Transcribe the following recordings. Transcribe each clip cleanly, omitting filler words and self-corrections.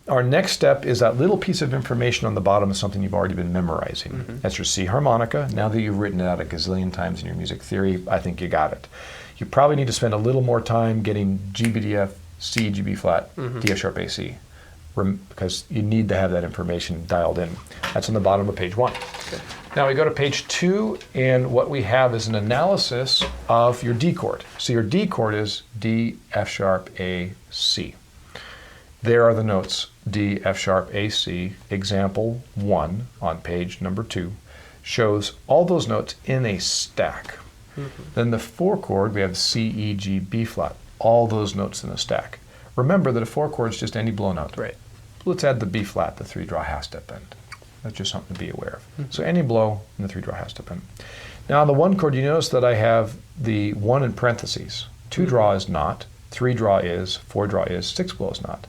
our next step is that little piece of information on the bottom is something you've already been memorizing. Mm-hmm. That's your C harmonica. Now that you've written it out a gazillion times in your music theory, I think you got it. You probably need to spend a little more time getting G, B, D, F, C, G, B flat, D, F sharp, A, C, because you need to have that information dialed in. That's on the bottom of page 1. Okay. Now we go to page 2, and what we have is an analysis of your D chord. So your D chord is D, F sharp, A, C. There are the notes D, F sharp, A, C. Example 1 on page number 2 shows all those notes in a stack. Then the 4 chord, we have C, E, G, B flat. All those notes in a stack. Remember that a 4 chord is just any blow note. Right. Let's add the B flat, the 3-draw half step bend. That's just something to be aware of. So any blow in the 3-draw half step bend. Now on the 1 chord, you notice that I have the 1 in parentheses. 2-draw is not, 3-draw is, 4-draw is, 6-blow is not.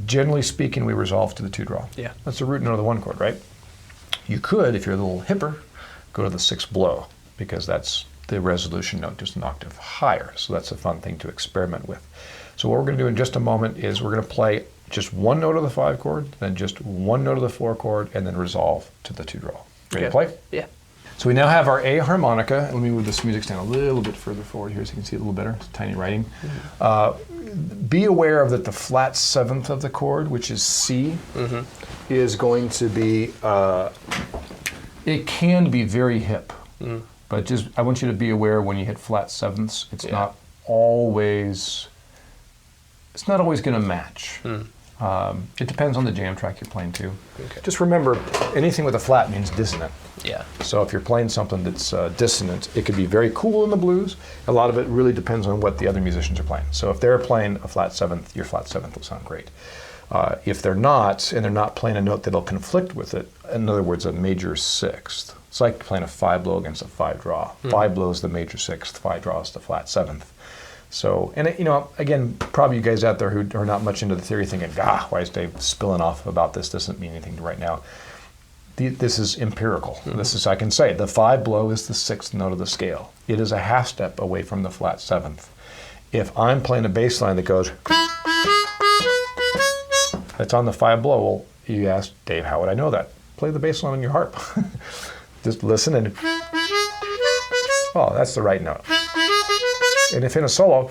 Generally speaking, we resolve to the 2-draw. Yeah. That's the root note of the 1 chord, right? You could, if you're a little hipper, go to the 6-blow, because that's the resolution note, just an octave higher. So that's a fun thing to experiment with. So what we're going to do in just a moment is we're going to play just 1 note of the 5 chord, then just 1 note of the 4 chord, and then resolve to the 2-draw. Ready to play? Yeah. So we now have our A harmonica. Let me move this music stand a little bit further forward here so you can see it a little better. It's tiny writing. Be aware of that the flat 7th of the chord, which is C, is going to be, it can be very hip. But just, I want you to be aware when you hit flat 7ths, it's not always going to match. It depends on the jam track you're playing too. Okay. Just remember, anything with a flat means dissonant. Yeah. So if you're playing something that's dissonant, it could be very cool in the blues. A lot of it really depends on what the other musicians are playing. So if they're playing a flat 7th, your flat 7th will sound great. If they're not, and they're not playing a note that'll conflict with it, in other words, a major 6th, it's like playing a 5-blow against a 5-draw. 5-blow is the major 6th, 5-draw is the flat 7th. So, and you know, again, probably you guys out there who are not much into the theory thinking, why is Dave spilling off about this? Doesn't mean anything right now. This is empirical. This is, I can say, the 5-blow is the 6th note of the scale. It is a half step away from the flat 7th. If I'm playing a bass line that goes, that's on the 5-blow, well, you ask, Dave, how would I know that? Play the bass line on your harp. Just listen and, oh, that's the right note. And if in a solo,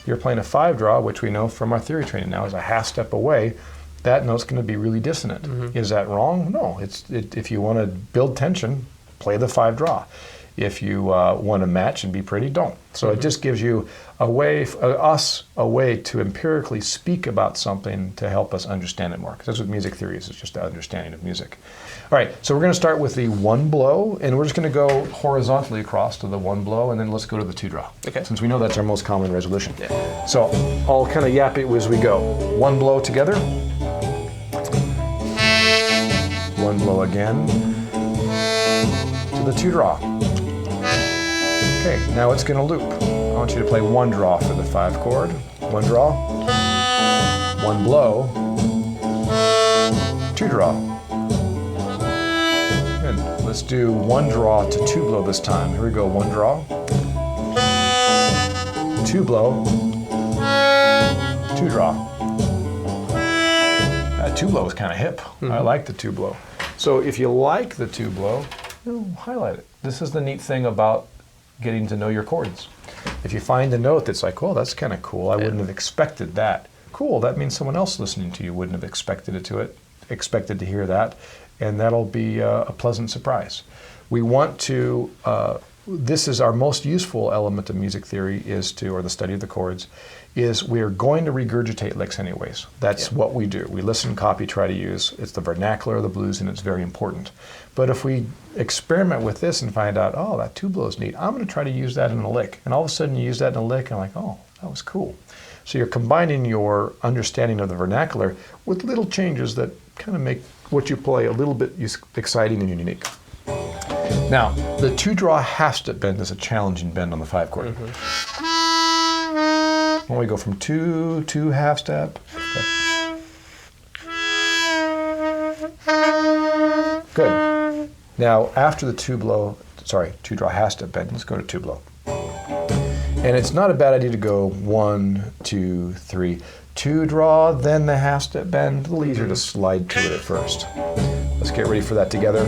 you're playing a 5-draw, which we know from our theory training now is a half step away, that note's going to be really dissonant. Is that wrong? No. If you want to build tension, play the 5-draw. If you want to match and be pretty, don't. So it just gives you a way, a way to empirically speak about something to help us understand it more. Because that's what music theory is, it's just the understanding of music. All right, so we're going to start with the 1-blow, and we're just going to go horizontally across to the 1-blow, and then let's go to the 2-draw. Okay. Since we know that's our most common resolution. Yeah. So I'll kind of yap it as we go. 1-blow together. 1-blow again. To the 2-draw. Okay, now it's going to loop. I want you to play 1-draw for the 5 chord. 1-draw. 1-blow. 2-draw. Good. Let's do 1-draw to 2-blow this time. Here we go. 1-draw. 2-blow. 2-draw. That 2-blow is kind of hip. I like the 2-blow. So if you like the 2-blow, highlight it. This is the neat thing about getting to know your chords. If you find a note that's like, oh, that's kind of cool, I wouldn't have expected that. Cool, that means someone else listening to you wouldn't have expected to hear that, and that'll be a pleasant surprise. We want to, this is our most useful element of music theory or the study of the chords, is we are going to regurgitate licks anyways. That's what we do. We listen, copy, try to use. It's the vernacular of the blues, and it's very important. But if we experiment with this and find out, oh, that 2-blow is neat, I'm going to try to use that in a lick. And all of a sudden you use that in a lick, and I'm like, oh, that was cool. So you're combining your understanding of the vernacular with little changes that kind of make what you play a little bit exciting and unique. Now, the 2-draw half step bend is a challenging bend on the 5 chord. When we go from 2 to half step. Good. Now, after the 2-draw half step bend, let's go to 2-blow. And it's not a bad idea to go 1, 2, 3. 2 draw, then the half step bend. A little easier to slide to it at first. Let's get ready for that together.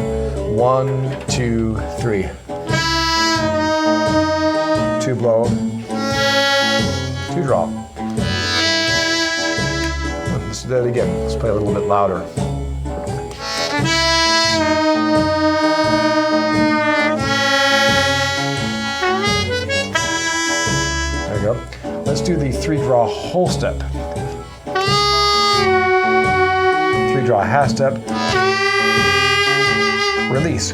1, 2, 3. 2 blow, 2 draw. Let's do that again. Let's play a little bit louder. There you go. Let's do the 3 draw whole step. 3 draw half step. Release.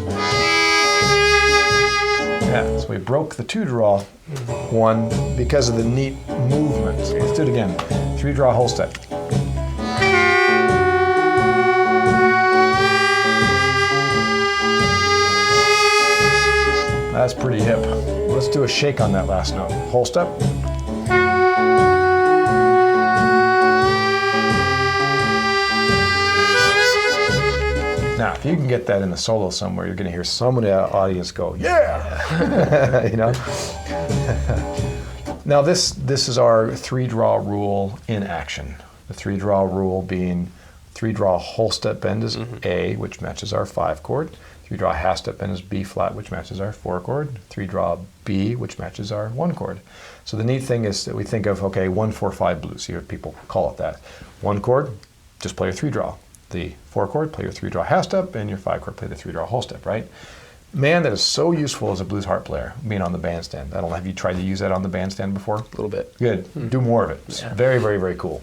Yeah, so we broke the 2 draw one because of the neat movement. Let's do it again. 3 draw whole step. That's pretty hip. Let's do a shake on that last note. Whole step. Now, if you can get that in the solo somewhere, you're going to hear someone in the audience go, yeah! You know? Now, this is our 3 draw rule in action. The 3 draw rule being 3 draw whole step bend is A, which matches our 5 chord. 3 draw half step bend is B flat, which matches our 4 chord. 3 draw B, which matches our 1 chord. So the neat thing is that we think of, okay, 1, 4, 5 blues. You hear people call it that. 1 chord, just play your 3 draw. The 4 chord, play your 3 draw half step, and your 5 chord, play the 3 draw whole step, right? Man, that is so useful as a blues harp player, being on the bandstand. I don't know, have you tried to use that on the bandstand before? A little bit. Good. Do more of it. It's very, very, very cool.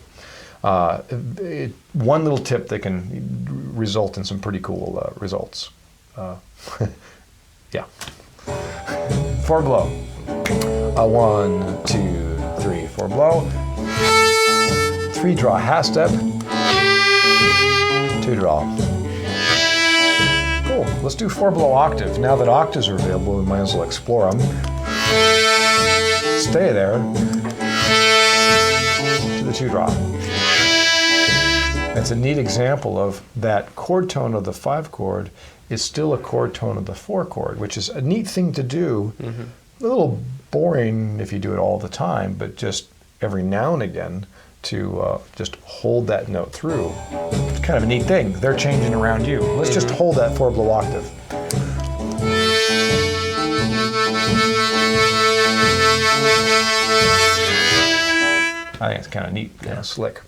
One little tip that can result in some pretty cool results. Yeah. 4 blow. 1, 2, 3, 4 blow. 3 draw half step. 2 draw. Cool. Let's do 4 blow octave. Now that octaves are available, we might as well explore them. Stay there. To the 2 draw. That's a neat example of that chord tone of the 5 chord is still a chord tone of the 4 chord, which is a neat thing to do. A little boring if you do it all the time, but just every now and again to just hold that note through. It's kind of a neat thing. They're changing around you. Let's just hold that 4 blow octave. I think it's kind of neat, kind of slick.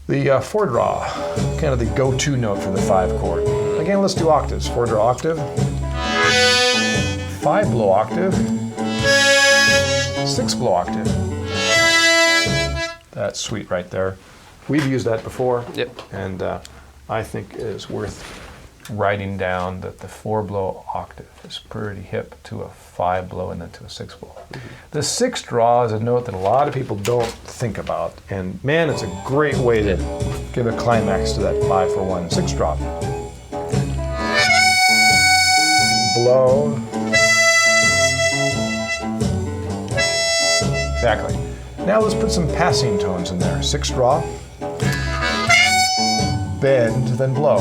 The 4 draw, kind of the go-to note for the 5 chord. Again, let's do octaves. 4 draw octave, 5 blow octave, 6 blow octave. That's sweet right there. We've used that before. Yep. And I think it is worth writing down that the 4 blow octave is pretty hip to a 5 blow and then to a 6 blow. The 6 draw is a note that a lot of people don't think about. And man, it's a great way to give a climax to that 5-for-1 6 draw. Blow. Exactly. Now let's put some passing tones in there. 6 draw, bend, then blow.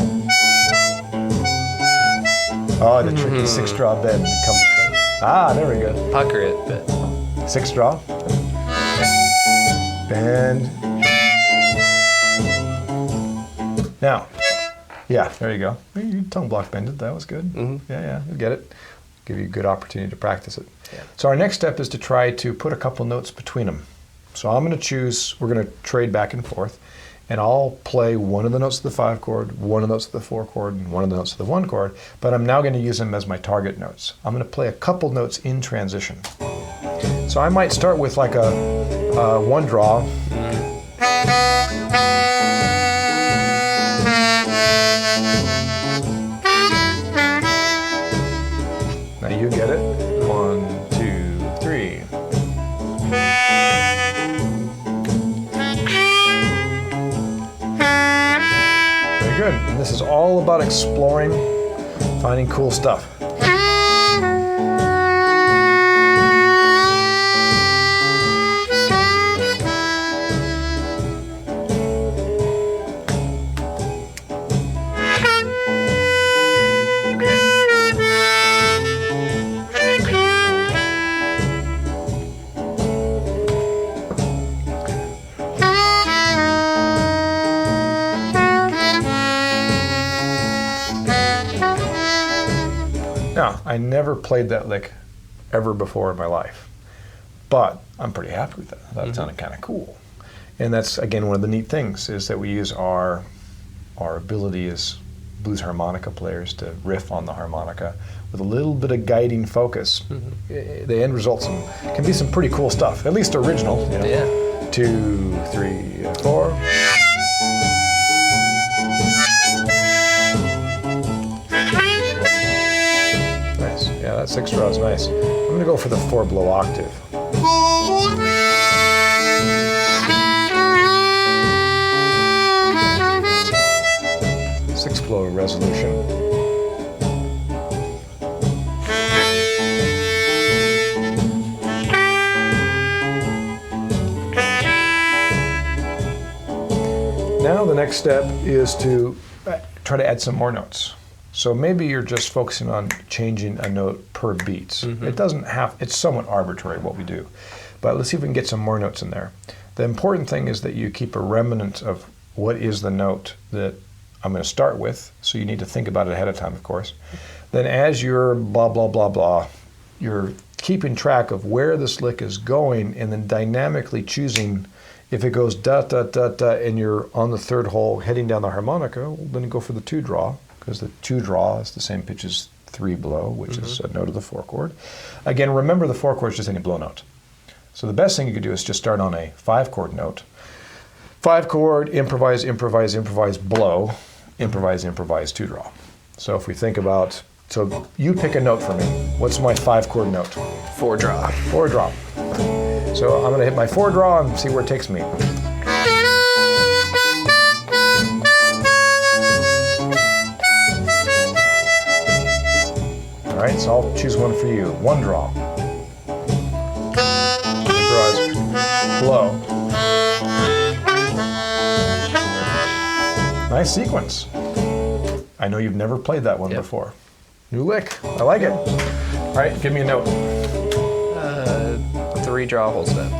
Oh, the tricky 6 draw bend comes from. Ah, there we go. Pucker it, but 6 draw, bend. Now, yeah, there you go. You tongue block bended. That was good. Yeah, you get it. Give you a good opportunity to practice it. Yeah. So our next step is to try to put a couple notes between them. So I'm going to choose, we're going to trade back and forth, and I'll play one of the notes of the 5 chord, one of the notes of the 4 chord, and one of the notes of the 1 chord, but I'm now going to use them as my target notes. I'm going to play a couple notes in transition. So I might start with like a 1 draw. Now you get it. 1, 2, 3. Very good. And this is all about exploring, finding cool stuff. never played that lick ever before in my life. But I'm pretty happy with that. I thought it sounded kind of cool. And that's, again, one of the neat things is that we use our ability as blues harmonica players to riff on the harmonica with a little bit of guiding focus. The end results can be some pretty cool stuff, at least original. You know? Yeah. 2, 3, 4. Nice. Yeah, that 6 draw is nice. I'm going to go for the 4-blow octave. Six-blow resolution. Now the next step is to try to add some more notes. So maybe you're just focusing on changing a note per beats. It doesn't have, it's somewhat arbitrary what we do. But let's see if we can get some more notes in there. The important thing is that you keep a remnant of what is the note that I'm going to start with, so you need to think about it ahead of time, of course. Then as you're blah, blah, blah, blah, you're keeping track of where this lick is going and then dynamically choosing if it goes da, da, da, da, and you're on the 3rd hole heading down the harmonica, well, then you go for the 2 draw, because the 2 draw is the same pitch as 3 blow, which is a note of the 4 chord. Again, remember the 4 chord is just any blow note. So the best thing you could do is just start on a 5 chord note. 5 chord, improvise, improvise, improvise, blow, improvise, improvise, 2 draw. So if we think about, so you pick a note for me. What's my 5 chord note? 4 draw. 4 draw. So I'm going to hit my 4 draw and see where it takes me. All right, so I'll choose one for you. 1 draw. Improvise, blow. Nice sequence. I know you've never played that one before. New lick. I like it. All right, give me a note. 3 draw whole step.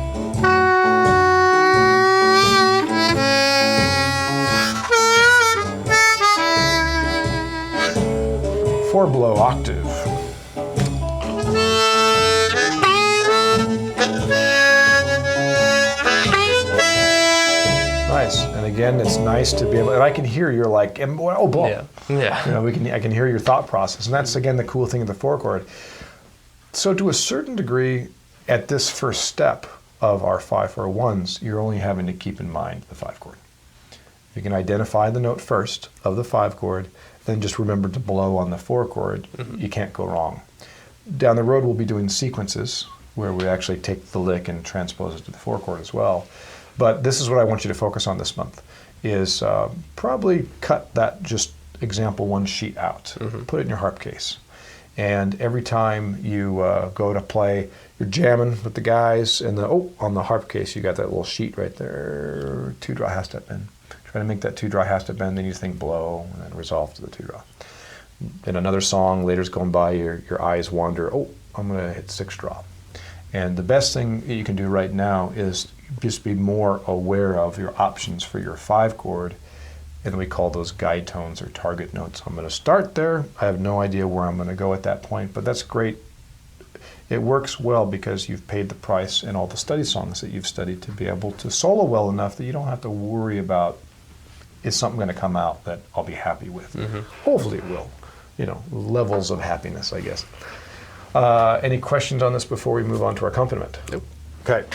Four blow octave. Nice. And again, it's nice to be able, and I can hear you're like, oh, blow. Yeah. Yeah. You know, I can hear your thought process. And that's, again, the cool thing of the 4 chord. So to a certain degree, at this first step of our 5-4-1s, you're only having to keep in mind the 5 chord. You can identify the note first of the 5 chord, then just remember to blow on the 4 chord. You can't go wrong. Down the road, we'll be doing sequences where we actually take the lick and transpose it to the 4 chord as well. But this is what I want you to focus on this month, is probably cut that just example 1 sheet out. Put it in your harp case. And every time you go to play, you're jamming with the guys, and on the harp case, you got that little sheet right there, 2 draw half step bend. Try to make that 2 draw half step bend, then you think blow, and then resolve to the 2 draw. In another song, later's going by, your eyes wander, I'm going to hit 6 draw. And the best thing you can do right now is just be more aware of your options for your 5 chord, and we call those guide tones or target notes. I'm going to start there. I have no idea where I'm going to go at that point, but that's great. It works well because you've paid the price in all the study songs that you've studied to be able to solo well enough that you don't have to worry about, is something going to come out that I'll be happy with? Hopefully it will. You know, levels of happiness, I guess. Any questions on this before we move on to our accompaniment? Nope. Okay.